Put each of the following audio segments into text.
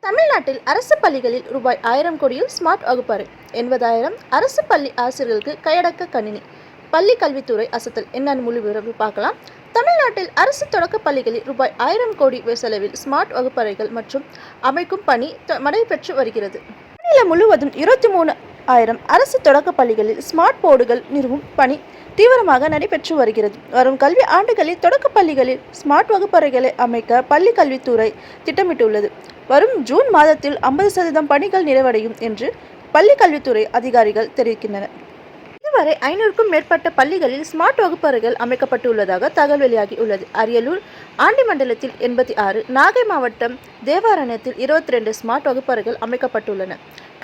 தமிழ்நாட்டில் அரசு பள்ளிகளில் ரூபாய் 1000 கோடியில் ஸ்மார்ட் வகுப்பறை, 80,000 அரசு பள்ளி ஆசிரியர்களுக்கு கையடக்க கணினி. பள்ளி கல்வித்துறை அசத்தல். என்னன்னு முழு விவரம் பார்க்கலாம். தமிழ்நாட்டில் அரசு தொடக்க பள்ளிகளில் ரூபாய் 1000 கோடி செலவில் ஸ்மார்ட் வகுப்பறைகள் மற்றும் அமைக்கும் பணி நடைபெற்று வருகிறது. மாநிலம் முழுவதும் 23,000 அரசு தொடக்க பள்ளிகளில் ஸ்மார்ட் போர்டுகள் நிறுவும் பணி தீவிரமாக நடைபெற்று வருகிறது. வரும் கல்வி ஆண்டுகளில் தொடக்க பள்ளிகளில் ஸ்மார்ட் வகுப்பறைகளை அமைக்க பள்ளி கல்வித்துறை திட்டமிட்டுள்ளது. வரும் ஜூன் மாதத்தில் 50% பணிகள் நிறைவடையும் என்று பள்ளி கல்வித்துறை அதிகாரிகள் தெரிவிக்கின்றனர். இதுவரை 500க்கும் மேற்பட்ட பள்ளிகளில் ஸ்மார்ட் வகுப்பறைகள் அமைக்கப்பட்டுள்ளதாக தகவல் வெளியாகியுள்ளது. அரியலூர் ஆண்டிமண்டலத்தில் 86, நாகை மாவட்டம் தேவாரண்யத்தில் 22 ஸ்மார்ட் வகுப்பறைகள் அமைக்கப்பட்டுள்ளன.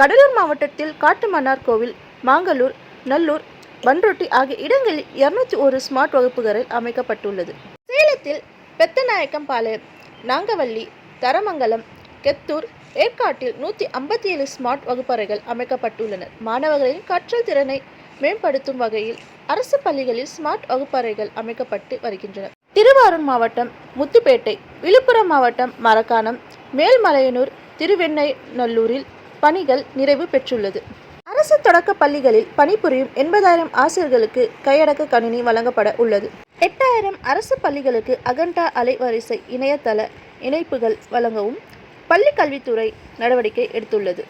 கடலூர் மாவட்டத்தில் காட்டுமன்னார் கோவில், மாங்கலூர், நல்லூர், பண்ருட்டி ஆகிய இடங்களில் 201 ஸ்மார்ட் வகுப்புகள் அமைக்கப்பட்டுள்ளது. சேலத்தில் பெத்தநாயக்கம்பாளையம், நாங்கவல்லி, தரமங்கலம், கெத்தூர், ஏற்காட்டில் 157 ஸ்மார்ட் வகுப்பறைகள் அமைக்கப்பட்டுள்ளன. மாணவர்களின் கற்றல் திறனை மேம்படுத்தும் வகையில் அரசு பள்ளிகளில் ஸ்மார்ட் வகுப்பறைகள் அமைக்கப்பட்டு வருகின்றன. திருவாரூர் மாவட்டம் முத்துப்பேட்டை, விழுப்புரம் மாவட்டம் மரக்காணம், மேல்மலையனூர், திருவெண்ணெய்நல்லூரில் பணிகள் நிறைவு பெற்றுள்ளது. அரசு தொடக்க பள்ளிகளில் பணிபுரியும் 80,000 ஆசிரியர்களுக்கு கையடக்க கணினி வழங்கப்பட உள்ளது. 8,000 அரசு பள்ளிகளுக்கு அகண்டா அலைவரிசை இணையதள இணைப்புகள் வழங்கவும் பள்ளி கல்வித்துறை நடவடிக்கை எடுத்துள்ளது.